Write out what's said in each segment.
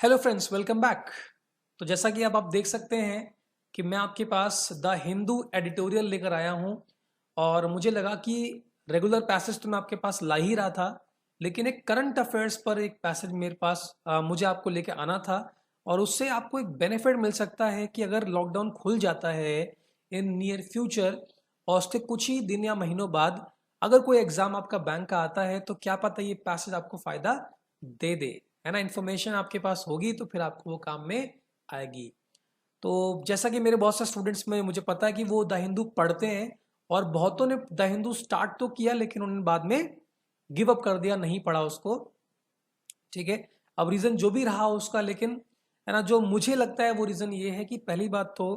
Hello friends, welcome back. तो जैसा कि अब आप देख सकते हैं कि मैं आपके पास द हिंदू एडिटोरियल लेकर आया हूं और मुझे लगा कि रेगुलर पैसेज तो मैं आपके पास ला ही रहा था, लेकिन एक करंट अफेयर्स पर एक पैसेज मेरे पास मुझे आपको लेके आना था और उससे आपको एक बेनिफिट मिल सकता है कि अगर लॉकडाउन खुल जाता है इन नियर फ्यूचर और उसके कुछ ही दिन या महीनों बाद अगर कोई एग्जाम आपका बैंक का आता है तो क्या पता ये पैसेज आपको फायदा दे दे, है ना। इन्फॉर्मेशन आपके पास होगी तो फिर आपको वो काम में आएगी। तो जैसा कि मेरे बहुत से स्टूडेंट्स में मुझे पता है कि वो द हिंदू पढ़ते हैं और बहुतों ने द हिंदू स्टार्ट तो किया लेकिन उन्होंने बाद में गिव अप कर दिया, नहीं पढ़ा उसको। ठीक है, अब रीज़न जो भी रहा उसका, लेकिन है ना, जो मुझे लगता है वो रीज़न ये है कि पहली बात तो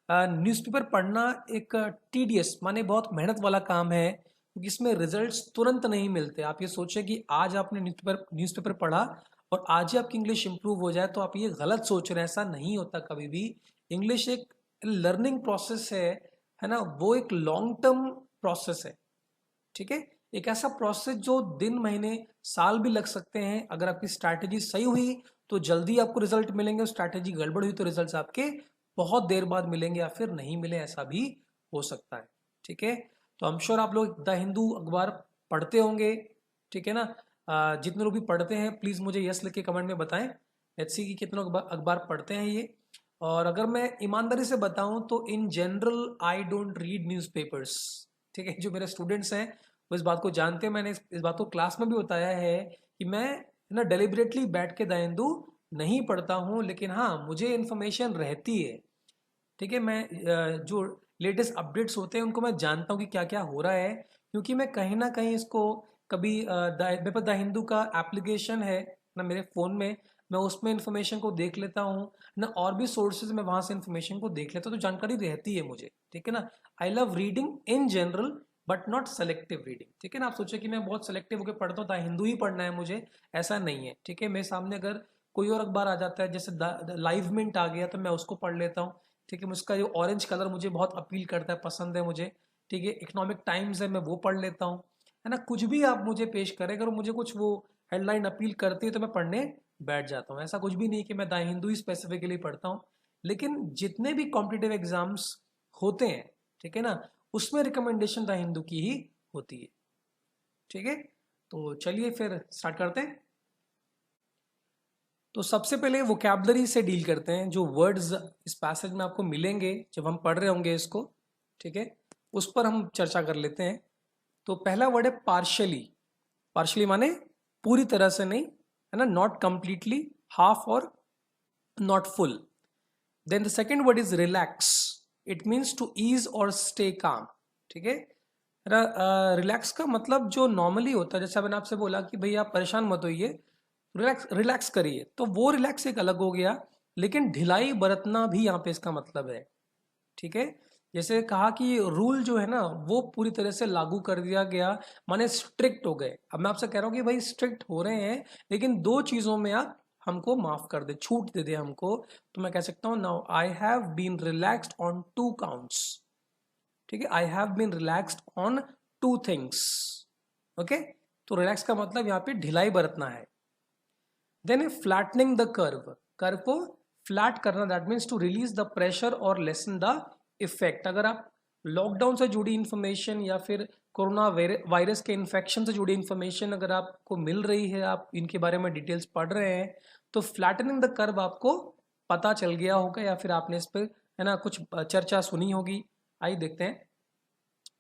न्यूज़पेपर पढ़ना एक टीडियस माने बहुत मेहनत वाला काम है क्योंकि इसमें रिजल्ट्स तुरंत नहीं मिलते। आप ये सोचें कि आज आपने न्यूज़पेपर पढ़ा और आज ही आपकी इंग्लिश इंप्रूव हो जाए तो आप ये गलत सोच रहे हैं, ऐसा नहीं होता कभी भी। इंग्लिश एक लर्निंग प्रोसेस है ना, वो एक लॉन्ग टर्म प्रोसेस है। ठीक है, एक ऐसा प्रोसेस जो दिन महीने साल भी लग सकते हैं। अगर आपकी स्ट्रैटेजी सही हुई तो जल्दी आपको रिजल्ट मिलेंगे, स्ट्रैटेजी गड़बड़ हुई तो रिजल्ट्स आपके बहुत देर बाद मिलेंगे या फिर नहीं मिले, ऐसा भी हो सकता है। ठीक है, तो आई एम श्योर आप लोग द हिंदू अखबार पढ़ते होंगे। ठीक है ना, जितने लोग भी पढ़ते हैं प्लीज़ मुझे यस लिख के कमेंट में बताएं। लेट्स सी कि कितने लोग अखबार पढ़ते हैं ये। और अगर मैं ईमानदारी से बताऊं तो in general I don't read newspapers. ठीक है, जो मेरे स्टूडेंट्स हैं वो इस बात को जानते हैं, मैंने इस बात को क्लास में भी बताया है कि मैं ना डेलिबरेटली बैठ के द हिंदू नहीं पढ़ता हूँ, लेकिन हाँ मुझे इन्फॉर्मेशन रहती है। ठीक है, मैं जो लेटेस्ट अपडेट्स होते हैं उनको मैं जानता हूँ कि क्या क्या हो रहा है, क्योंकि मैं कहीं ना कहीं इसको कभी मेरे पास द हिंदू का एप्लीकेशन है ना मेरे फ़ोन में, मैं उसमें इन्फॉर्मेशन को देख लेता हूँ ना, और भी सोर्सेज में वहाँ से इन्फॉर्मेशन को देख लेता हूँ, तो जानकारी रहती है मुझे। ठीक है ना, I love reading in general but not selective reading. ठीक है ना, आप सोचे कि मैं बहुत सेलेक्टिव होकर पढ़ता हूँ, द हिंदू ही पढ़ना है मुझे, ऐसा नहीं है। ठीक है, मेरे सामने अगर कोई और अखबार आ जाता है जैसे लाइव मिंट आ गया तो मैं उसको पढ़ लेता हूँ। ठीक है, उसका जो ऑरेंज कलर मुझे बहुत अपील करता है, पसंद है मुझे। ठीक है, इकोनॉमिक टाइम्स है, मैं वो पढ़ लेता हूँ। है ना, कुछ भी आप मुझे पेश करें, अगर मुझे कुछ वो हेडलाइन अपील करती है तो मैं पढ़ने बैठ जाता हूँ। ऐसा कुछ भी नहीं कि मैं द हिंदू ही स्पेसिफिकली पढ़ता हूँ, लेकिन जितने भी कॉम्पिटिटिव एग्जाम्स होते हैं, ठीक है ना, उसमें रिकमेंडेशन द हिंदू की ही होती है। ठीक है, तो चलिए फिर स्टार्ट करते हैं। तो सबसे पहले वोकैबलरी से डील करते हैं, जो वर्ड्स इस पैसेज में आपको मिलेंगे जब हम पढ़ रहे होंगे इसको। ठीक है, उस पर हम चर्चा कर लेते हैं। तो पहला वर्ड है पार्शली। पार्शली माने पूरी तरह से नहीं, है ना, not completely, half or not full. Then the second word is relax. It means to ease or stay calm. ठीक है, रिलैक्स का मतलब जो नॉर्मली होता है, जैसे मैंने आपसे बोला कि भाई आप परेशान मत होइए, रिलैक्स रिलैक्स करिए, तो वो रिलैक्स एक अलग हो गया, लेकिन ढिलाई बरतना भी यहाँ पे इसका मतलब है। ठीक है, जैसे कहा कि रूल जो है ना वो पूरी तरह से लागू कर दिया गया, माने स्ट्रिक्ट हो गए। अब मैं आपसे कह रहा हूँ कि भाई स्ट्रिक्ट हो रहे हैं लेकिन दो चीजों में आप हमको माफ कर दे, छूट दे दे हमको, तो मैं कह सकता हूँ now I have been relaxed on two counts. ठीक है, I have been relaxed on two things. Okay, तो रिलैक्स का मतलब यहाँ पे ढिलाई बरतना है। Then flattening the curve, curve को फ्लैट करना, that means to release the pressure or lessen the effect. अगर आप लॉकडाउन से जुड़ी इंफॉर्मेशन या फिर कोरोना वायरस के इन्फेक्शन से जुड़ी इंफॉर्मेशन अगर आपको मिल रही है, आप इनके बारे में डिटेल्स पढ़ रहे हैं, तो फ्लैटनिंग द कर्व आपको पता चल गया होगा या फिर आपने इस पर, है ना, कुछ चर्चा सुनी होगी। आइए देखते हैं।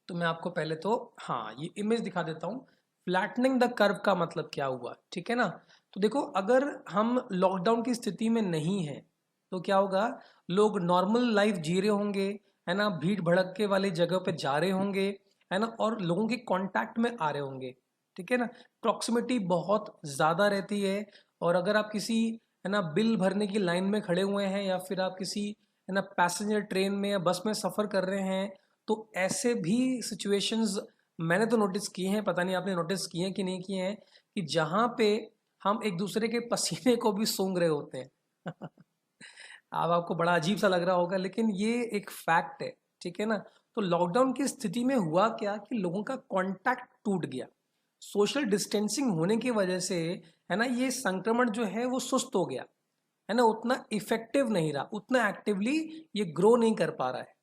तो मैं आपको पहले तो हाँ ये इमेज दिखा देता हूँ, फ्लैटनिंग द कर्व का मतलब क्या हुआ। ठीक है ना, तो देखो अगर हम लॉकडाउन की स्थिति में नहीं है तो क्या होगा, लोग नॉर्मल लाइफ जी रहे होंगे, है ना, भीड़ भड़के वाली जगह पे जा रहे होंगे, है ना, और लोगों के कांटेक्ट में आ रहे होंगे। ठीक है ना, प्रॉक्सिमिटी बहुत ज़्यादा रहती है। और अगर आप किसी, है ना, बिल भरने की लाइन में खड़े हुए हैं या फिर आप किसी, है ना, पैसेंजर ट्रेन में या बस में सफ़र कर रहे हैं, तो ऐसे भी सिचुएशंस मैंने तो नोटिस किए हैं, पता नहीं आपने नोटिस किए हैं कि नहीं किए हैं, कि जहाँ पे हम एक दूसरे के पसीने को भी सूंघ रहे होते हैं। अब आपको बड़ा अजीब सा लग रहा होगा लेकिन ये एक फैक्ट है। ठीक है ना, तो लॉकडाउन की स्थिति में हुआ क्या कि लोगों का कांटेक्ट टूट गया, सोशल डिस्टेंसिंग होने की वजह से, है ना, ये संक्रमण जो है वो सुस्त हो गया। है ना, उतना इफेक्टिव नहीं रहा, उतना एक्टिवली ये ग्रो नहीं कर पा रहा है।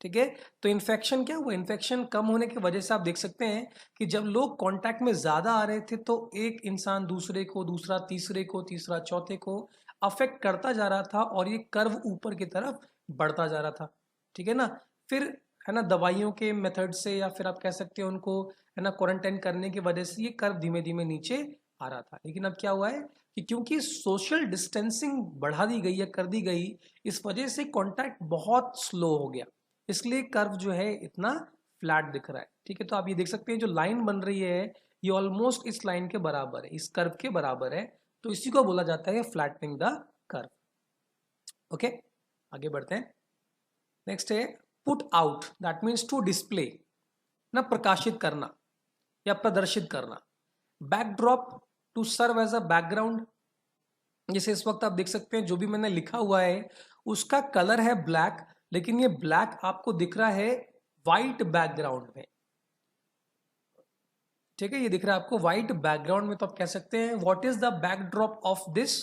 ठीक है, तो इन्फेक्शन क्या हुआ, इन्फेक्शन कम होने की वजह से आप देख सकते हैं कि जब लोग कांटेक्ट में ज्यादा आ रहे थे तो एक इंसान दूसरे को, दूसरा तीसरे को, तीसरा चौथे को अफेक्ट करता जा रहा था और ये कर्व ऊपर की तरफ बढ़ता जा रहा था। ठीक है ना, फिर है ना दवाइयों के मेथड से या फिर आप कह सकते हैं उनको है ना क्वारंटाइन करने की वजह से ये कर्व धीमे धीमे नीचे आ रहा था। लेकिन अब क्या हुआ है कि क्योंकि सोशल डिस्टेंसिंग बढ़ा दी गई या कर दी गई, इस वजह से कांटेक्ट बहुत स्लो हो गया, इसलिए कर्व जो है इतना फ्लैट दिख रहा है। ठीक है, तो आप ये देख सकते हैं जो लाइन बन रही है ये ऑलमोस्ट इस लाइन के बराबर है, इस कर्व के बराबर है, तो इसी को बोला जाता है फ्लैटनिंग द कर्व। ओके, आगे बढ़ते हैं। नेक्स्ट है put out, that means to display, ना प्रकाशित करना या प्रदर्शित करना। Backdrop, to serve as a background, जैसे इस वक्त आप देख सकते हैं जो भी मैंने लिखा हुआ है उसका कलर है ब्लैक, लेकिन ये ब्लैक आपको दिख रहा है व्हाइट बैकग्राउंड में। ठीक है, ये दिख रहा है आपको व्हाइट बैकग्राउंड में, तो आप कह सकते हैं what is the backdrop of this,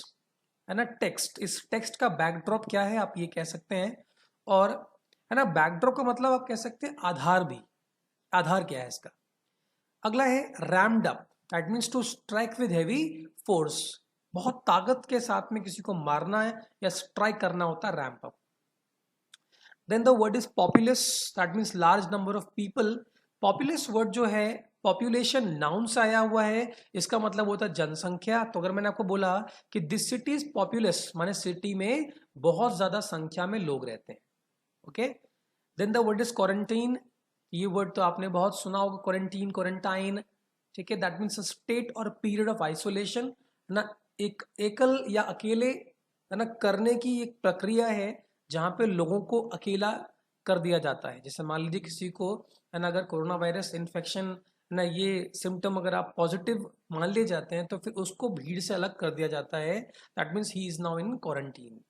है ना टेक्स्ट, इस टेक्स्ट का बैकड्रॉप क्या है, आप ये कह सकते हैं। और है ना बैकड्रॉप का मतलब आप कह सकते हैं आधार भी, आधार क्या है इसका। अगला है rammed up, that means to strike with heavy force, बहुत ताकत के साथ में किसी को मारना है या स्ट्राइक करना होता है ramp up. Then the word is populous, that means large number of people. Populous word जो है पॉपुलेशन नाउन से आया हुआ है, इसका मतलब होता है जनसंख्या। तो अगर मैंने आपको बोला कि दिस सिटी इज पॉपुलस, माने सिटी में बहुत ज्यादा संख्या में लोग रहते हैं। Okay, then the word is quarantine, ये वर्ड तो आपने बहुत सुना होगा, क्वारंटीन, क्वारंटाइन। ठीक है, that means state or period of isolation ना, एक एकल या अकेले है ना करने की एक प्रक्रिया है जहाँ पे लोगों को अकेला कर दिया जाता है। जैसे मान लीजिए किसी को है ना अगर कोरोना वायरस इन्फेक्शन ना ये सिम्टम अगर आप पॉजिटिव मान लिए जाते हैं तो फिर उसको भीड़ से अलग कर दिया जाता है, that means he is now in quarantine.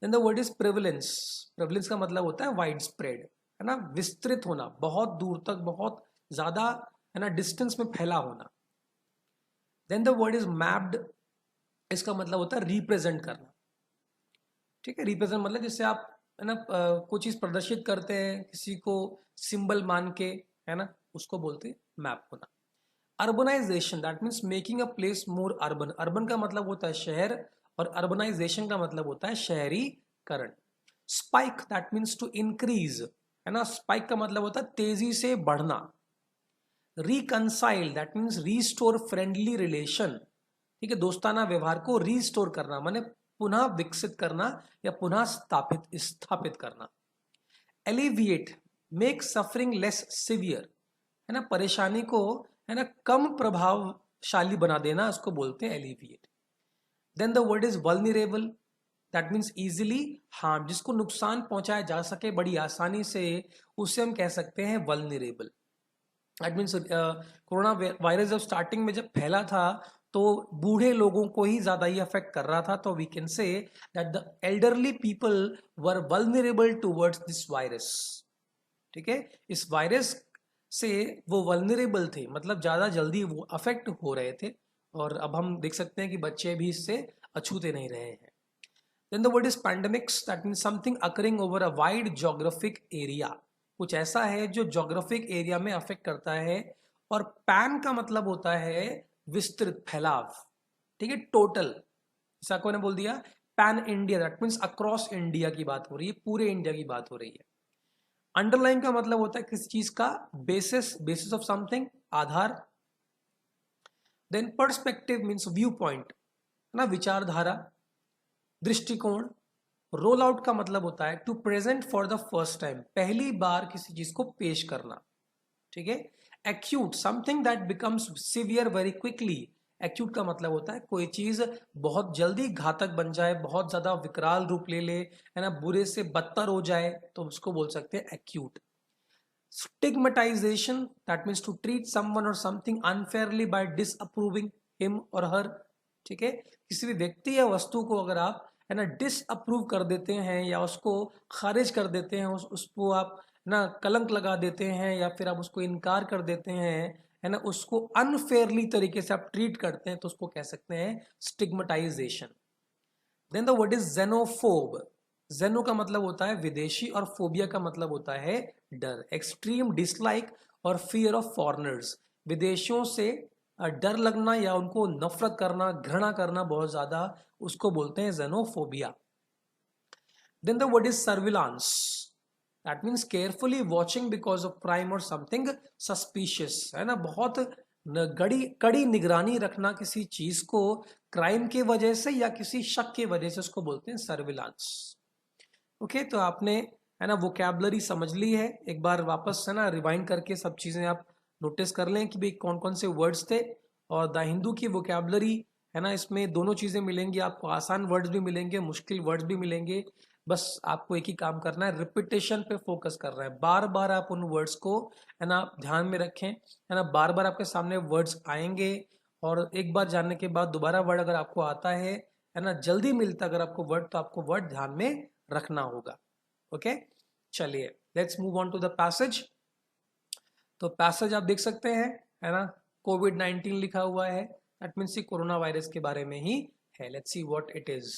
Then the word is prevalence, prevalence का मतलब होता है वाइड स्प्रेड, है ना विस्तृत होना, बहुत दूर तक, बहुत ज्यादा है ना डिस्टेंस में फैला होना। Then the word is mapped, इसका मतलब होता है रिप्रेजेंट करना। ठीक है, रिप्रेजेंट मतलब जैसे आप है ना कोई चीज प्रदर्शित करते हैं किसी को सिंबल मान के, है ना उसको बोलते हैं मैप होना। Urbanization, that means making a place more urban, urban का मतलब होता है शहर और अर्बनाइजेशन का मतलब होता है शहरीकरण। Spike, that means to increase, है ना स्पाइक का मतलब होता है तेजी से बढ़ना। Reconcile, that means restore friendly relation, ठीक है दोस्ताना व्यवहार को रीस्टोर करना माने पुनः विकसित करना या पुनः स्थापित स्थापित करना। Alleviate, make suffering less severe, है ना परेशानी को है ना कम प्रभावशाली बना देना, उसको बोलते हैं alleviate. Then the word is vulnerable, that means easily harm, जिसको नुकसान पहुंचाया जा सके बड़ी आसानी से, उसे हम कह सकते हैं vulnerable. That means corona virus जब स्टार्टिंग में जब फैला था तो बूढ़े लोगों को ही ज्यादा ही अफेक्ट कर रहा था, तो we can say that the elderly people were vulnerable towards this virus. ठीक है, इस वायरस से वो वल्नरेबल थे, मतलब ज्यादा जल्दी वो अफेक्ट हो रहे थे, और अब हम देख सकते हैं कि बच्चे भी इससे अछूते नहीं रहे हैं। Then the word is pandemics, that means something occurring over a wide geographic area, कुछ ऐसा है जो जोग्राफिक एरिया में अफेक्ट करता है। और पैन का मतलब होता है विस्तृत, फैलाव। ठीक है, टोटल, जैसा कोई ने बोल दिया pan India, that means across India की बात हो रही है, पूरे इंडिया की बात हो रही है। अंडरलाइन का मतलब होता है किसी चीज का बेसिस, बेसिस ऑफ समथिंग, आधार। Then perspective means view point, ना विचारधारा, दृष्टिकोण। रोल आउट का मतलब होता है to present for the first time, पहली बार किसी चीज को पेश करना। ठीक है, acute, something that becomes severe very quickly, acute का मतलब होता है कोई चीज बहुत जल्दी घातक बन जाए, बहुत ज्यादा विकराल रूप ले ले, है ना बुरे से बदतर हो जाए, तो उसको बोल सकते हैं acute. Stigmatization, that means to treat someone or something unfairly by disapproving him or her. ठीक है, किसी भी व्यक्ति या वस्तु को अगर आप है ना डिसअप्रूव कर देते हैं या उसको खारिज कर देते हैं, उसको आप ना कलंक लगा देते हैं या फिर आप उसको इनकार कर देते हैं, है ना उसको अनफेयरली तरीके से आप ट्रीट करते हैं, तो उसको कह सकते हैं stigmatization. Then the word is xenophobe. Xeno का मतलब होता है विदेशी और फोबिया का मतलब होता है डर. एक्सट्रीम डिसलाइक और फियर ऑफ फॉरेनर्स. विदेशियों से डर लगना या उनको नफरत करना, घृणा करना बहुत ज्यादा, उसको बोलते हैं xenophobia. Then the word is surveillance. That means carefully watching because of crime or something suspicious. है ना, बहुत कड़ी निगरानी रखना किसी चीज को क्राइम के वजह से या किसी शक के वजह से, उसको बोलते हैं सर्विलांस. ओके, तो आपने है ना वोकैबलरी समझ ली है. एक बार वापस है ना रिवाइंड करके सब चीजें आप नोटिस कर लें कि भाई कौन कौन से वर्ड्स थे. और द हिंदू की वोकैबलरी है ना, इसमें दोनों चीजें मिलेंगी आपको. आसान वर्ड्स भी मिलेंगे, मुश्किल वर्ड्स भी मिलेंगे. बस आपको एक ही काम करना है, रिपीटेशन पे फोकस करना है. बार बार आप उन वर्ड्स को है ना ध्यान में रखें. है ना, बार बार आपके सामने वर्ड्स आएंगे. और एक बार जानने के बाद दोबारा वर्ड अगर आपको आता है ना, जल्दी मिलता अगर आपको वर्ड, तो आपको वर्ड ध्यान में रखना होगा. ओके, चलिए let's move on to the passage. तो पैसेज आप देख सकते हैं है ना, कोविड-19 लिखा हुआ है. दैट मीन्स कोरोना वायरस के बारे में ही है. Let's see what it is.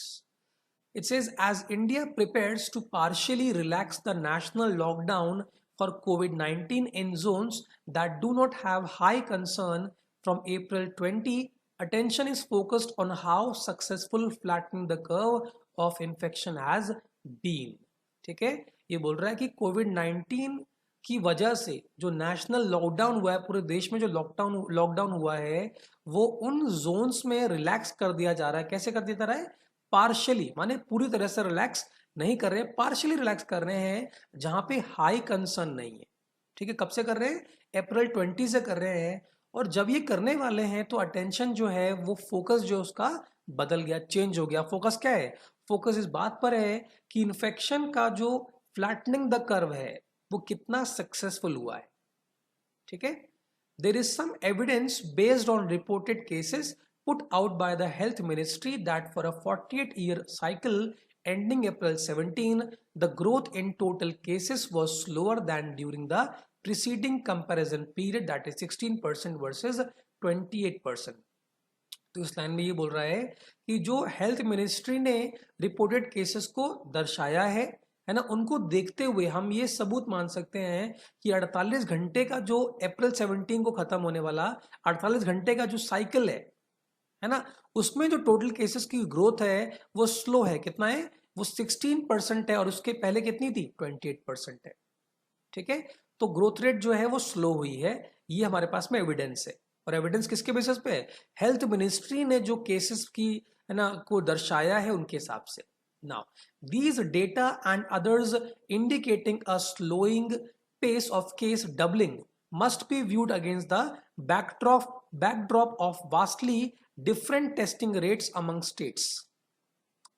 It says, as India prepares to partially relax the national lockdown for COVID-19 in zones that do not have high concern from April 20, attention is focused on how successful flattening the curve of infection has been. ठीक है, ये बोल रहा है कि कोविड-19 की वजह से जो नेशनल लॉकडाउन हुआ है, पूरे देश में जो लॉकडाउन हुआ है, वो उन जोन्स में रिलैक्स कर दिया जा रहा है. कैसे कर दिया जा रहा है? पार्शियली, माने पूरी तरह से रिलैक्स नहीं कर रहे हैं, पार्शियली रिलैक्स कर रहे हैं जहां पे हाई कंसर्न नहीं है. ठीक है, कब से कर रहे हैं? अप्रैल 20 से कर रहे हैं. और जब ये करने वाले हैं तो अटेंशन जो है वो फोकस जो उसका बदल गया, चेंज हो गया. फोकस क्या है? फोकस इस बात पर है कि इन्फेक्शन का जो फ्लैटनिंग द कर्व है वो कितना सक्सेसफुल हुआ है. ठीक है, there is some evidence based on reported cases put out by the health ministry that for a 48-year cycle ending April 17, the growth in total cases was slower than during the preceding comparison period, that is 16% versus 28%. तो इस line में ये बोल रहा है कि जो health ministry ने रिपोर्टेड केसेस को दर्शाया है ना, उनको देखते हुए हम ये सबूत मान सकते हैं कि 48 घंटे का जो अप्रैल 17 को खत्म होने वाला 48 घंटे का जो साइकिल है ना, उसमें जो टोटल केसेस की ग्रोथ है वो स्लो है. कितना है? वो 16% है. और उसके पहले कितनी थी? 28% है. ठीक है, तो ग्रोथ रेट जो है वो स्लो हुई है. ये हमारे पास में एविडेंस है. और एविडेंस किसके बेसिस पे है? हेल्थ मिनिस्ट्री ने जो केसेस की है ना को दर्शाया है उनके हिसाब से. Now these data and others indicating a slowing pace of case doubling must be viewed against the backdrop of vastly different testing rates among states.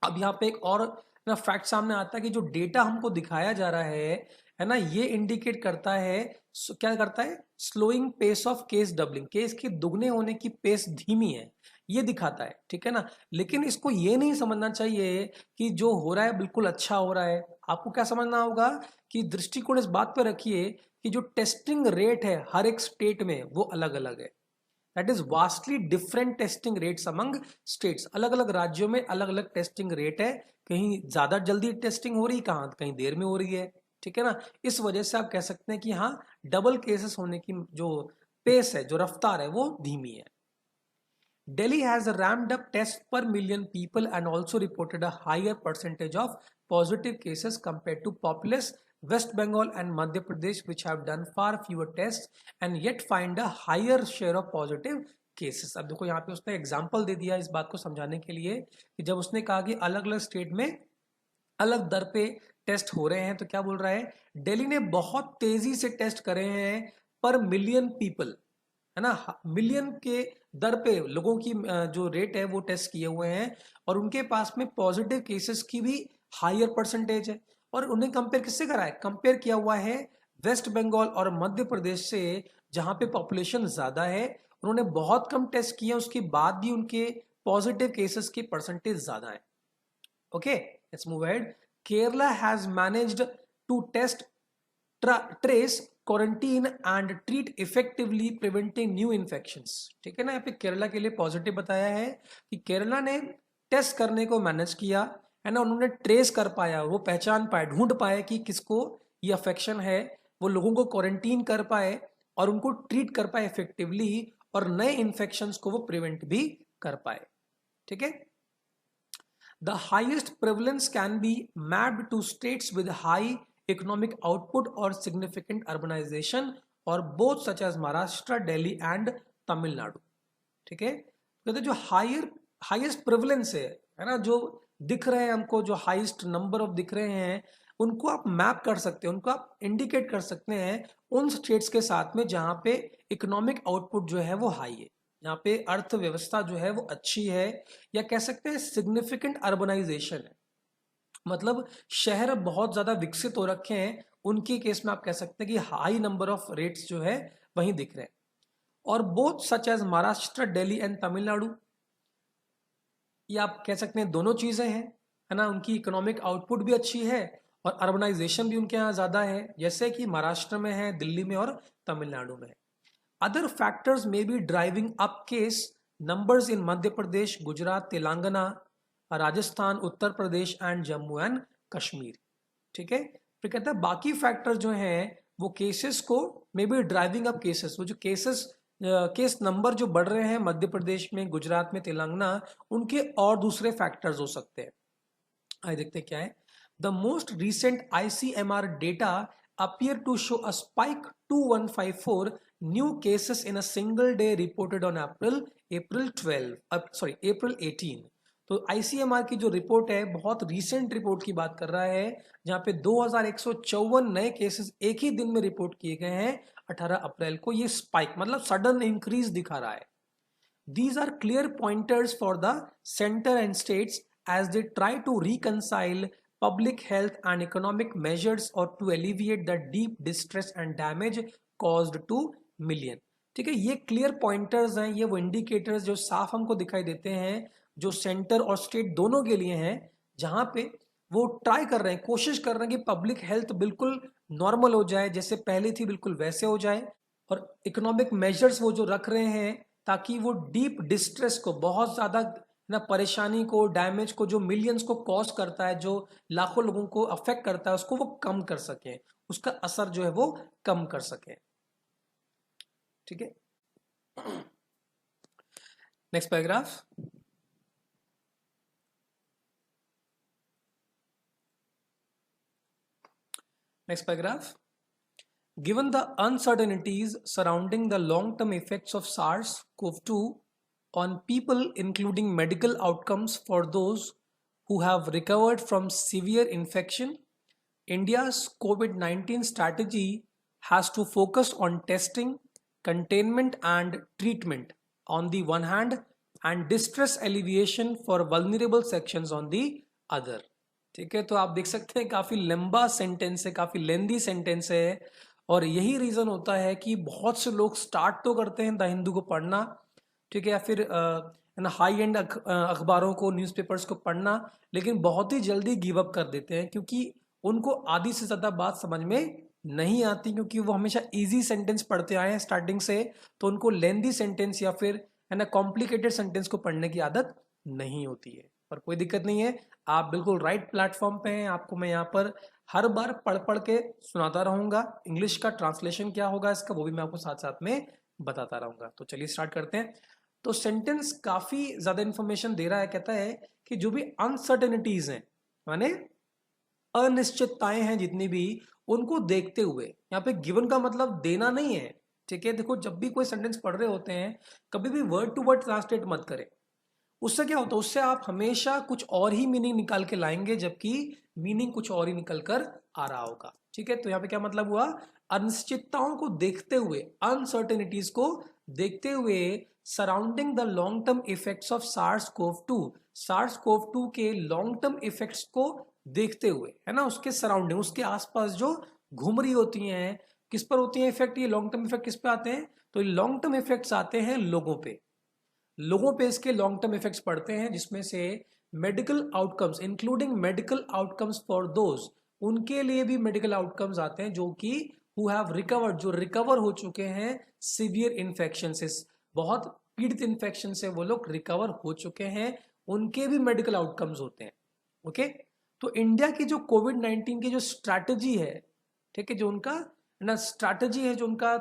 अब यहाँ पे एक और ना फैक्ट सामने आता है कि जो डेटा हमको दिखाया जा रहा है ना, ये इंडिकेट करता है, क्या करता है? Slowing pace of case doubling, case के दुगने होने की पेस धीमी है, ये दिखाता है. ठीक है ना, लेकिन इसको ये नहीं समझना चाहिए कि जो हो रहा है बिल्कुल अच्छा हो रहा है. आपको क्या समझना होगा कि दृष्टिकोण इस बात पर रखिए कि जो टेस्टिंग रेट है हर एक स्टेट में वो अलग अलग है. That is vastly different testing rates among states. अलग अलग राज्यों में अलग अलग टेस्टिंग रेट है. कहीं ज्यादा जल्दी टेस्टिंग हो रही है, कहीं देर में हो रही है. ठीक है ना, इस वजह से आप कह सकते हैं कि हाँ, डबल केसेस होने की जो पेस है, जो रफ्तार है, वो धीमी है. Delhi has ramped up tests per million people and also reported a higher percentage of positive cases compared to populous West Bengal and Madhya Pradesh, which have done far fewer tests and yet find a higher share of positive cases. अब देखो यहाँ पे उसने example दे दिया इस बात को समझाने के लिए कि जब उसने कहा कि अलग अलग स्टेट में अलग दर पे टेस्ट हो रहे हैं, तो क्या बोल रहा है? दिल्ली ने बहुत तेजी से टेस्ट करे हैं पर मिलियन पीपल, है ना, मिलियन के दर पे लोगों की जो रेट है वो टेस्ट किए हुए हैं. और उनके पास में पॉजिटिव केसेस की भी हायर परसेंटेज है. और उन्हें कंपेयर किससे करा है? कंपेयर किया हुआ है वेस्ट बंगाल और मध्य प्रदेश से, जहां पे पॉपुलेशन ज्यादा है. उन्होंने बहुत कम टेस्ट किए, उसके बाद भी उनके पॉजिटिव केसेस की परसेंटेज ज्यादा है. Okay, let's move ahead. Kerala has managed to test, trace, quarantine and treat effectively preventing new infections. ठीक है ना, यहाँ पे केरला के लिए पॉजिटिव बताया है कि केरला ने टेस्ट करने को मैनेज किया, है ना, उन्होंने ट्रेस कर पाया, वो पहचान पाए, ढूंढ पाए कि किसको ये अफेक्शन है, वो लोगों को क्वारंटीन कर पाए और उनको ट्रीट कर पाए इफेक्टिवली, और नए इन्फेक्शंस को वो प्रिवेंट भी कर पाए। ठीक है। The highest prevalence can be mapped to states with high economic output or significant urbanization, or both such as Maharashtra, Delhi and Tamil Nadu. ठीक है। कहते जो हाईएस्ट प्रेवलेंस है ना, जो दिख रहे हैं हमको, जो हाईएस्ट नंबर ऑफ दिख रहे हैं, उनको आप मैप कर सकते हैं, उनको आप इंडिकेट कर सकते हैं उन स्टेट्स के साथ में जहां पे इकोनॉमिक आउटपुट जो है वो हाई है, यहाँ पे अर्थव्यवस्था जो है वो अच्छी है, या कह सकते हैं सिग्निफिकेंट अर्बनाइजेशन है, मतलब शहर बहुत ज्यादा विकसित हो रखे हैं, उनके केस में आप कह सकते हैं कि हाई नंबर ऑफ रेट्स जो है वहीं दिख रहे हैं। और both such as Maharashtra, Delhi and Tamil Nadu, ये आप कह सकते हैं दोनों चीजें हैं, है ना, उनकी इकोनॉमिक आउटपुट भी अच्छी है और अर्बनाइजेशन भी उनके यहाँ ज्यादा है, जैसे कि महाराष्ट्र में है, दिल्ली में और तमिलनाडु में है। Other factors may be driving up case numbers in Madhya Pradesh, Gujarat, Telangana, Rajasthan, Uttar Pradesh and Jammu and Kashmir. ठीक है। फिर कहता है बाकी फैक्टर जो हैं वो केसेस को may be driving up cases, वो जो केस नंबर जो बढ़ रहे हैं मध्य प्रदेश में, गुजरात में, तेलंगाना, उनके और दूसरे फैक्टर्स हो सकते हैं। आइए देखते हैं क्या है। The most recent ICMR data appear to show a spike 2154 new cases in a single day reported on April 18। तो ICMR की जो रिपोर्ट है बहुत रीसेंट रिपोर्ट की बात कर रहा है, जहां पे 2154 नए केसेस एक ही दिन में रिपोर्ट किए गए हैं 18 अप्रैल को। ये स्पाइक मतलब सडन इंक्रीज दिखा रहा है। These are clear pointers for the center and states as they try to reconcile public health and economic measures or to alleviate the deep distress and damage caused to million। ठीक है, ये clear pointers हैं, ये वो indicators जो साफ हमको दिखाई देते हैं, जो सेंटर और स्टेट दोनों के लिए हैं, जहां पे वो ट्राई कर रहे हैं, कोशिश कर रहे हैं कि पब्लिक हेल्थ बिल्कुल नॉर्मल हो जाए, जैसे पहले थी बिल्कुल वैसे हो जाए, और इकोनॉमिक मेजर्स वो जो रख रहे हैं ताकि वो डीप डिस्ट्रेस को, बहुत ज्यादा ना परेशानी को, डैमेज को, जो मिलियंस को कॉज करता है, जो लाखों लोगों को अफेक्ट करता है, उसको वो कम कर सके, उसका असर जो है वो कम कर सके। ठीक है। Next paragraph. Next paragraph. Given the uncertainties surrounding the long-term effects of SARS-CoV-2 on people, including medical outcomes for those who have recovered from severe infection, India's COVID-19 strategy has to focus on testing, containment and treatment on the one hand, and distress alleviation for vulnerable sections on the other। ठीक है, तो आप देख सकते हैं काफी लंबा sentence है, काफी लेंदी सेंटेंस है, और यही रीजन होता है कि बहुत से लोग स्टार्ट तो करते हैं द हिंदू को पढ़ना, ठीक है, या फिर हाई एंड अखबारों को, न्यूज़पेपर्स को पढ़ना, लेकिन बहुत ही जल्दी गिव अप कर देते हैं क्योंकि उनको आधी से ज्यादा बात समझ में नहीं आती, क्योंकि वो हमेशा इजी सेंटेंस पढ़ते आए हैं स्टार्टिंग से, तो उनको लेंदी सेंटेंस या फिर है ना कॉम्प्लिकेटेड सेंटेंस को पढ़ने की आदत नहीं होती है। पर कोई दिक्कत नहीं है, आप बिल्कुल राइट प्लेटफॉर्म पे हैं। आपको मैं यहाँ पर हर बार पढ़ पढ़ के सुनाता रहूंगा, इंग्लिश का ट्रांसलेशन क्या होगा इसका वो भी मैं आपको साथ साथ में बताता रहूंगा। तो चलिए स्टार्ट करते हैं। तो सेंटेंस काफी ज्यादा इंफॉर्मेशन दे रहा है, कहता है कि जो भी अनसर्टेनिटीज हैं, माने अनिश्चितताएं हैं जितनी भी, उनको देखते हुए, यहाँ पे गिवन का मतलब देना नहीं है, ठीक है। देखो जब भी कोई सेंटेंस पढ़ रहे होते हैं, कभी भी वर्ड टू वर्ड ट्रांसलेट मत करें, उससे क्या होता है, उससे आप हमेशा कुछ और ही मीनिंग निकाल के लाएंगे, जबकि मीनिंग कुछ और ही निकल कर आ रहा होगा। ठीक है, तो यहाँ पे क्या मतलब हुआ, अनिश्चितताओं को देखते हुए, अनसर्टेनिटीज को देखते हुए, surrounding the long term effects of SARS-CoV-2 के लॉन्ग टर्म इफेक्ट्स को देखते हुए, है ना, उसके सराउंडिंग, उसके आसपास जो घूम रही होती हैं, किस पर होती है इफेक्ट, ये लॉन्ग टर्म इफेक्ट किस पे आते हैं, तो लॉन्ग टर्म इफेक्ट्स आते हैं लोगों पे इसके लॉन्ग टर्म इफेक्ट्स पड़ते हैं, जिसमें से medical outcomes, including medical outcomes for those, उनके लिए भी मेडिकल आउटकम्स आते हैं जो कि हु हैव रिकवर्ड, जो रिकवर हो चुके हैं सीवियर इन्फेक्शन से, बहुत पीड़ित इन्फेक्शन से वो लोग रिकवर हो चुके हैं, उनके भी मेडिकल आउटकम्स होते हैं। ओके, तो इंडिया की जो कोविड-19 की जो स्ट्रैटेजी है, ठीक है, जो उनका ना स्ट्रैटेजी है, जो उनका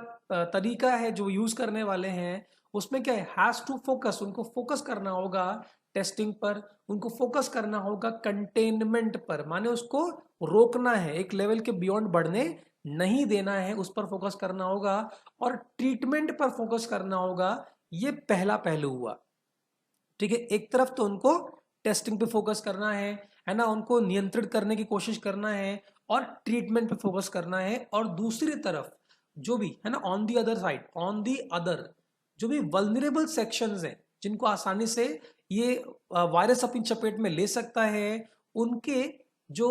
तरीका है जो यूज करने वाले हैं, उसमें क्या है, हैज टू फोकस, उनको फोकस करना होगा टेस्टिंग पर, उनको फोकस करना होगा कंटेनमेंट पर, माने उसको रोकना है, एक लेवल के बियॉन्ड बढ़ने नहीं देना है, उस पर फोकस करना होगा, और ट्रीटमेंट पर फोकस करना होगा। ये पहला पहलू हुआ, ठीक है। एक तरफ तो उनको टेस्टिंग पे फोकस करना है ना, उनको नियंत्रित करने की कोशिश करना है और ट्रीटमेंट पे फोकस करना है, और दूसरी तरफ जो भी है ना, on the other side, on the other, जो भी वल्नरेबल सेक्शंस हैं, जिनको आसानी से ये वायरस अपनी चपेट में ले सकता है, उनके जो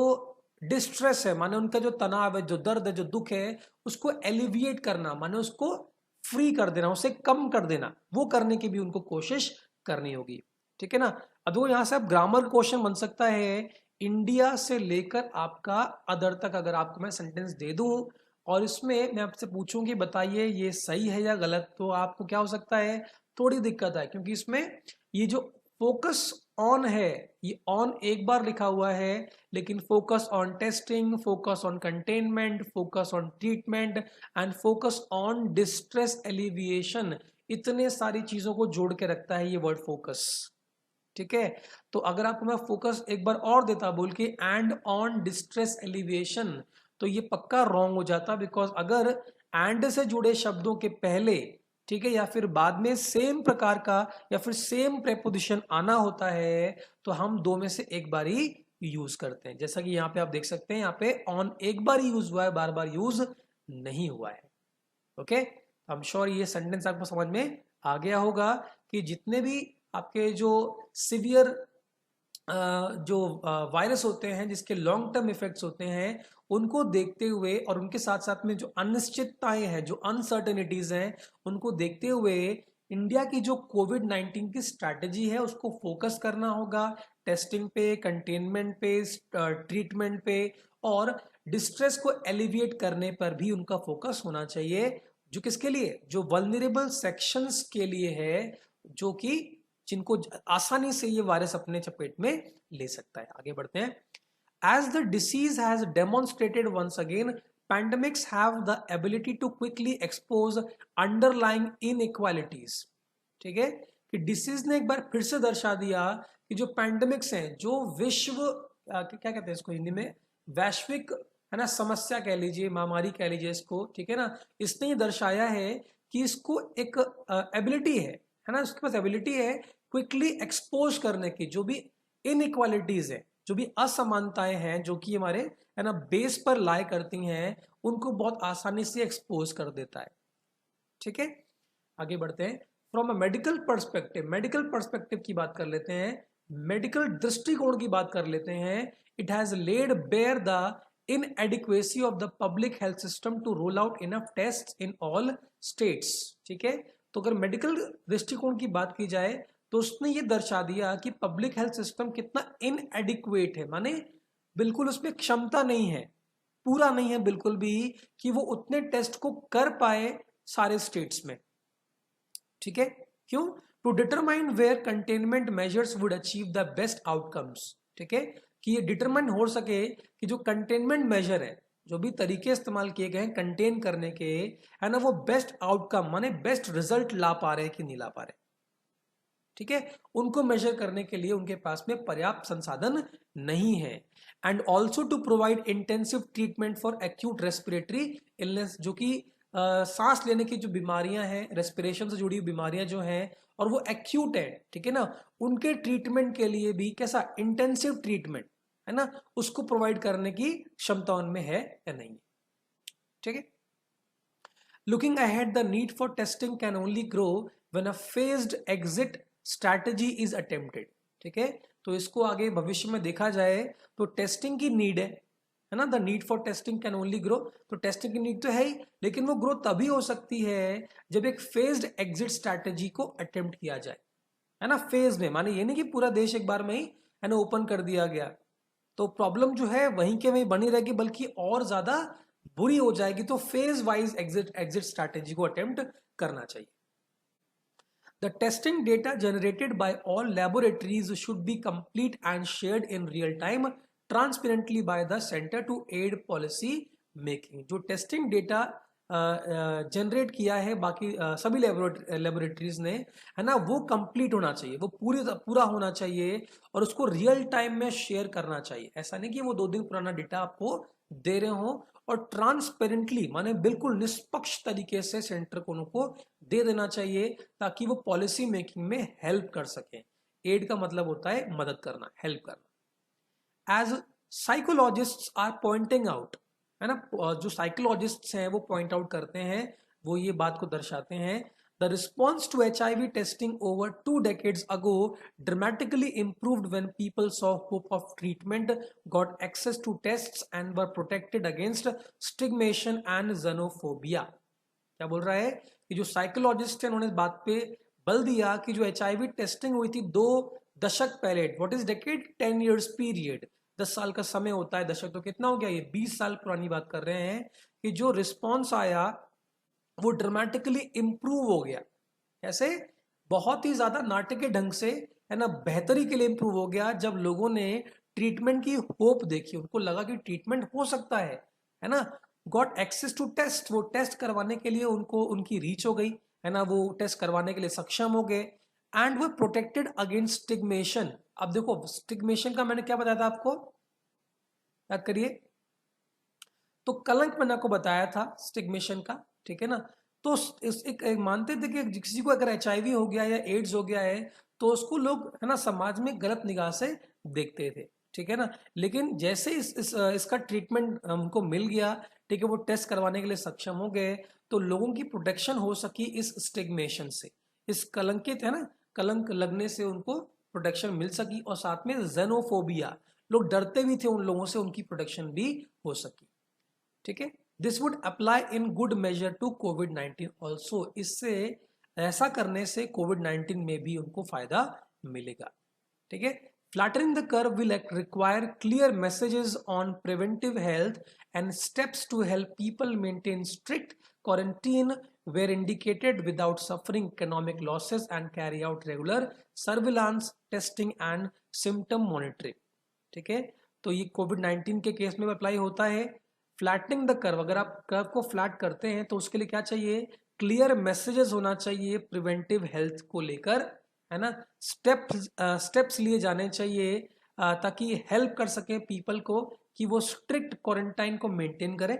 डिस्ट्रेस है, माने उनका जो तनाव है, जो दर्द है, जो दुख है, उसको एलिविएट करना, माने उसको फ्री कर देना, उसे कम कर देना, वो करने की भी उनको कोशिश करनी होगी, ठीक है ना। अब वो यहां से अब ग्रामर क्वेश्चन बन सकता है, इंडिया से लेकर आपका अदर तक अगर आपको मैं सेंटेंस दे दूं और इसमें मैं आपसे पूछूं कि बताइए ये सही है या गलत, तो आपको क्या हो सकता है, थोड़ी दिक्कत है, क्योंकि इसमें ये जो फोकस ऑन है, ये ऑन एक बार लिखा हुआ है, लेकिन focus on testing, focus on containment, focus on treatment and focus on distress alleviation, इतने सारी चीजों को जोड़ के रखता है ये वर्ड फोकस, ठीक है। तो अगर आपको मैं फोकस एक बार और देता बोल के एंड ऑन डिस्ट्रेस एलिवेशन, तो ये पक्का रॉन्ग हो जाता, बिकॉज अगर एंड से जुड़े शब्दों के पहले, ठीक है, या फिर बाद में सेम प्रकार का या फिर सेम प्रेपोजिशन आना होता है, तो हम दो में से एक बार ही यूज करते हैं, जैसा कि यहाँ पे आप देख सकते हैं, यहाँ पे ऑन एक बार ही यूज हुआ है, बार बार यूज नहीं हुआ है। ओके, आई एम श्योर ये सेंटेंस आपको समझ में आ गया होगा कि जितने भी आपके जो सिवियर जो वायरस होते हैं, जिसके लॉन्ग टर्म इफेक्ट्स होते हैं, उनको देखते हुए और उनके साथ साथ में जो अनिश्चितताएं हैं, जो अनसर्टेनिटीज हैं, उनको देखते हुए इंडिया की जो कोविड-19 की स्ट्रैटेजी है उसको फोकस करना होगा टेस्टिंग पे, कंटेनमेंट पे, ट्रीटमेंट पे, और डिस्ट्रेस को एलिविएट करने पर भी उनका फोकस होना चाहिए, जो किसके लिए, जो वल्नरेबल सेक्शंस के लिए है, जो कि जिनको आसानी से ये वायरस अपने चपेट में ले सकता है। आगे बढ़ते हैं। As the disease has demonstrated once again, pandemics have the ability to quickly expose underlying inequalities. ठीक है, कि डिसीज ने एक बार फिर से दर्शा दिया कि जो पैंडमिक्स हैं, जो विश्व क्या कहते हैं इसको हिंदी में, वैश्विक है ना, समस्या कह लीजिए, महामारी कह लीजिए इसको, ठीक है ना, इसने ये दर्शाया है कि इसको एक एबिलिटी है ना, उसके पास एबिलिटी है क्विकली एक्सपोज करने की, जो भी इनइक्वालिटीज है, जो भी असमानताएं हैं, जो कि हमारे है ना बेस पर लाए करती हैं, उनको बहुत आसानी से एक्सपोज कर देता है, ठीक है। आगे बढ़ते हैं। From a medical perspective, medical perspective की बात कर लेते हैं, मेडिकल दृष्टिकोण की बात कर लेते हैं। It has laid bare the inadequacy of the public health system to roll out enough tests in all states, ठीक है। तो अगर मेडिकल दृष्टिकोण की बात की जाए तो उसने ये दर्शा दिया कि पब्लिक हेल्थ सिस्टम कितना इनएडिक्वेट है, माने बिल्कुल उसमें क्षमता नहीं है, पूरा नहीं है बिल्कुल भी, कि वो उतने टेस्ट को कर पाए सारे स्टेट्स में, ठीक है। क्यों, to determine where containment measures would achieve the best outcomes, ठीक है, कि ये डिटरमाइन हो सके कि जो कंटेनमेंट मेजर है, जो भी तरीके इस्तेमाल किए गए हैं कंटेन करने के, है ना, वो बेस्ट आउटकम माने बेस्ट रिजल्ट ला पा रहे हैं कि नहीं ला पा रहे, ठीक है। उनको मेजर करने के लिए उनके पास में पर्याप्त संसाधन नहीं है। And also to provide intensive treatment for acute respiratory illness, जो कि सांस लेने की जो बीमारियां हैं, रेस्पिरेशन से जुड़ी हुई बीमारियां जो हैं, और वो एक्यूट है, ठीक है ना, उनके ट्रीटमेंट के लिए भी कैसा इंटेंसिव ट्रीटमेंट है ना, उसको प्रोवाइड करने की क्षमता उनमें है या नहीं, ठीक है। Looking ahead, the need for testing can only grow when a phased exit strategy is attempted, ठीक है। तो इसको आगे भविष्य में देखा जाए तो टेस्टिंग की नीड है ना, the need for testing can only grow, तो टेस्टिंग की नीड तो है ही, लेकिन वो ग्रो तभी हो सकती है जब एक फेज्ड एग्जिट स्ट्रैटेजी को अटेम्प्ट किया जाए, है ना, फेज में, माने ये नहीं कि पूरा देश एक बार में ही है ना ओपन कर दिया गया, तो प्रॉब्लम जो है वहीं के वहीं बनी रहेगी, बल्कि और ज्यादा बुरी हो जाएगी, तो फेज वाइज एग्जिट स्ट्रैटेजी को अटेम्प्ट करना चाहिए। The testing data generated by all laboratories should be complete and shared in real time transparently by the center to aid policy making. जो टेस्टिंग डेटा जनरेट किया है बाकी सभी laboratories ने, है ना, वो कंप्लीट होना चाहिए, वो पूरा होना चाहिए और उसको रियल टाइम में शेयर करना चाहिए। ऐसा नहीं कि वो 2 दिन पुराना डेटा आपको दे रहे हो, और ट्रांसपेरेंटली माने बिल्कुल निष्पक्ष तरीके से सेंटर को उनको दे देना चाहिए ताकि वो पॉलिसी मेकिंग में हेल्प कर सके। एड का मतलब होता है मदद करना, हेल्प करना। As psychologists are pointing out, है ना, जो साइकोलॉजिस्ट्स हैं वो पॉइंट आउट करते हैं, वो ये बात को दर्शाते हैं, the response to HIV testing over 2 decades ago dramatically improved when people saw hope of treatment, got access to tests and were protected against stigmatization and xenophobia। क्या बोल रहा है कि जो साइकोलॉजिस्ट है उन्होंने इस बात पे बल दिया कि जो HIV टेस्टिंग हुई थी 2 दशक पहले, what is decade, 10 years period, 10 साल का समय होता है, दशक तो कितना हो गया, ये 20 साल पुरानी बात कर रहे हैं, कि जो रिस्पॉन्स आया वो ड्रामेटिकली इंप्रूव हो गया। कैसे? बहुत ही ज्यादा नाटकीय ढंग से, है ना, बेहतरी के लिए इंप्रूव हो गया जब लोगों ने ट्रीटमेंट की होप देखी, उनको लगा कि ट्रीटमेंट हो सकता है ना। गॉट एक्सेस टू टेस्ट, वो टेस्ट करवाने के लिए उनको उनकी रीच हो गई, है ना, वो टेस्ट करवाने के लिए सक्षम हो गए। एंड वो प्रोटेक्टेड अगेंस्ट स्टिग्मेशन। अब देखो स्टिग्मेशन का मैंने क्या बताया था आपको, याद करिए, तो कलंक मैंने आपको बताया था स्टिग्मेशन का, ठीक है ना। तो एक मानते थे कि किसी को अगर HIV हो गया या एड्स हो गया है तो उसको लोग, है ना, समाज में गलत निगाह से देखते थे, ठीक है ना। लेकिन जैसे इसका ट्रीटमेंट हमको मिल गया, ठीक है, वो टेस्ट करवाने के लिए सक्षम हो गए, तो लोगों की प्रोटेक्शन हो सकी इस स्टिग्मेशन से, इस कलंकित, है ना, कलंक लगने से उनको प्रोटेक्शन मिल सकी, और साथ में जेनोफोबिया, लोग डरते भी थे उन लोगों से, उनकी प्रोटेक्शन भी हो सकी, ठीक है। This would apply in good measure to कोविड-19 ऑल्सो। इससे, ऐसा करने से कोविड-19 में भी उनको फायदा मिलेगा, ठीक है। Flattening the curve will require clear messages on preventive health and steps to help people maintain strict quarantine where indicated without suffering economic losses and carry out regular surveillance testing and symptom monitoring, ठीक है। तो ये कोविड-19 के case में apply होता है। Flattening the curve, अगर आप कर्व को फ्लैट करते हैं तो उसके लिए क्या चाहिए, क्लियर मैसेजेस होना चाहिए प्रिवेंटिव हेल्थ को लेकर, है ना, स्टेप्स लिए जाने चाहिए ताकि हेल्प कर सके पीपल को कि वो स्ट्रिक्ट क्वारंटाइन को मेंटेन करें,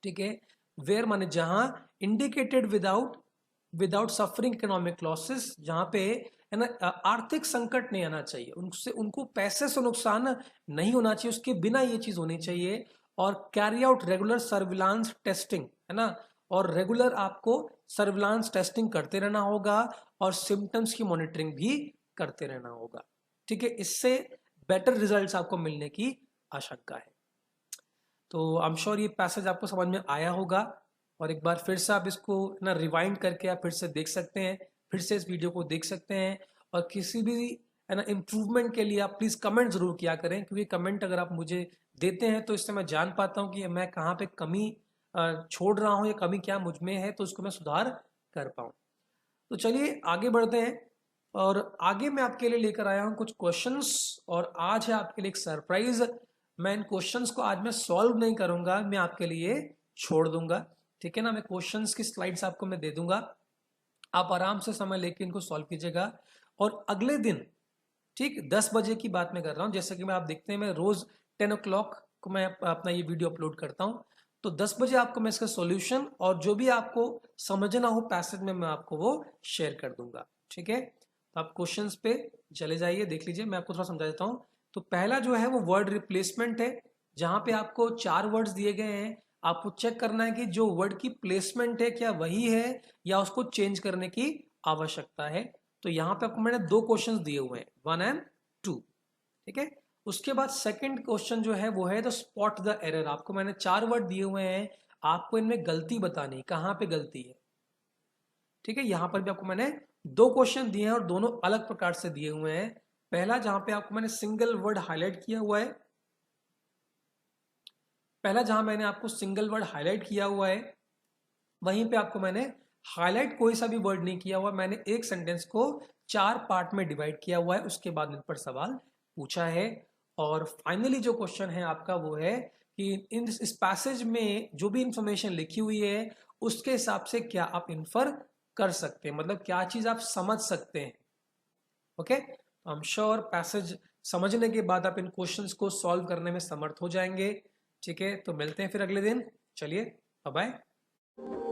ठीक है। वेयर माने जहां, indicated without suffering economic losses, जहां पे, है ना, आर्थिक संकट नहीं आना चाहिए, उनसे उनको पैसे से नुकसान नहीं होना चाहिए, उसके बिना ये चीज होनी चाहिए। और carry out regular surveillance testing, है ना, और रेगुलर आपको सर्विलांस टेस्टिंग करते रहना होगा और सिम्टम्स की मॉनिटरिंग भी करते रहना होगा, ठीक है। इससे बेटर रिजल्ट्स आपको मिलने की आशंका है। तो आई एम श्योर ये पैसेज आपको समझ में आया होगा, और एक बार फिर से आप इसको ना रिवाइंड करके आप फिर से देख सकते हैं, फिर से इस वीडियो को देख सकते हैं, और किसी भी, है ना, इम्प्रूवमेंट के लिए आप प्लीज़ कमेंट ज़रूर किया करें, क्योंकि कमेंट अगर आप मुझे देते हैं तो इससे मैं जान पाता हूँ कि मैं कहाँ पे कमी छोड़ रहा हूँ या कमी क्या मुझ में है, तो उसको मैं सुधार कर पाऊँ। तो चलिए आगे बढ़ते हैं, और आगे मैं आपके लिए लेकर आया हूँ कुछ क्वेश्चंस, और आज है आपके लिए एक सरप्राइज। मैं इन क्वेश्चंस को आज मैं सॉल्व नहीं करूंगा, मैं आपके लिए छोड़ दूंगा, ठीक है ना। मैं क्वेश्चंस की स्लाइड्स आपको मैं दे दूंगा, आप आराम से समय लेके इनको सॉल्व कीजिएगा, और अगले दिन, ठीक, 10 बजे की बात मैं कर रहा हूँ, जैसे कि मैं, आप देखते हैं मैं रोज 10 o'clock को मैं अपना ये वीडियो अपलोड करता हूँ, तो 10 बजे आपको मैं इसका सॉल्यूशन और जो भी आपको समझना हो पैसेज में मैं आपको वो शेयर कर दूंगा, ठीक है। तो आप क्वेश्चंस पे चले जाइए, देख लीजिए, मैं आपको थोड़ा समझा देता हूँ। तो पहला जो है वो वर्ड रिप्लेसमेंट है, जहां पे आपको 4 वर्ड्स दिए गए हैं, आपको चेक करना है कि जो वर्ड की प्लेसमेंट है क्या वही है या उसको चेंज करने की आवश्यकता है। तो यहाँ पे आपको मैंने 2 क्वेश्चंस दिए हुए हैं, 1 and 2, ठीक है। उसके बाद सेकंड क्वेश्चन जो है वो है द स्पॉट द एरर। आपको मैंने 4 वर्ड दिए हुए हैं, आपको इनमें गलती बतानी, कहाँ पे गलती है, ठीक है। यहां पर भी आपको मैंने 2 क्वेश्चन दिए हैं और दोनों अलग प्रकार से दिए हुए हैं। पहला जहां पे आपको मैंने सिंगल वर्ड हाईलाइट किया हुआ है, पहला जहां मैंने आपको सिंगल वर्ड हाईलाइट किया हुआ है, वहीं पे आपको मैंने हाईलाइट कोई सा भी वर्ड नहीं किया हुआ, मैंने एक सेंटेंस को 4 पार्ट में डिवाइड किया हुआ है, उसके बाद इन पर सवाल पूछा है। और फाइनली जो क्वेश्चन है आपका वो है कि इस पैसेज में जो भी इंफॉर्मेशन लिखी हुई है उसके हिसाब से क्या आप इन्फर कर सकते हैं, मतलब क्या चीज आप समझ सकते हैं। Okay, I am sure passage समझने के बाद आप इन क्वेश्चंस को सॉल्व करने में समर्थ हो जाएंगे। ठीक है, तो मिलते हैं फिर अगले दिन। चलिए, बाय बाय।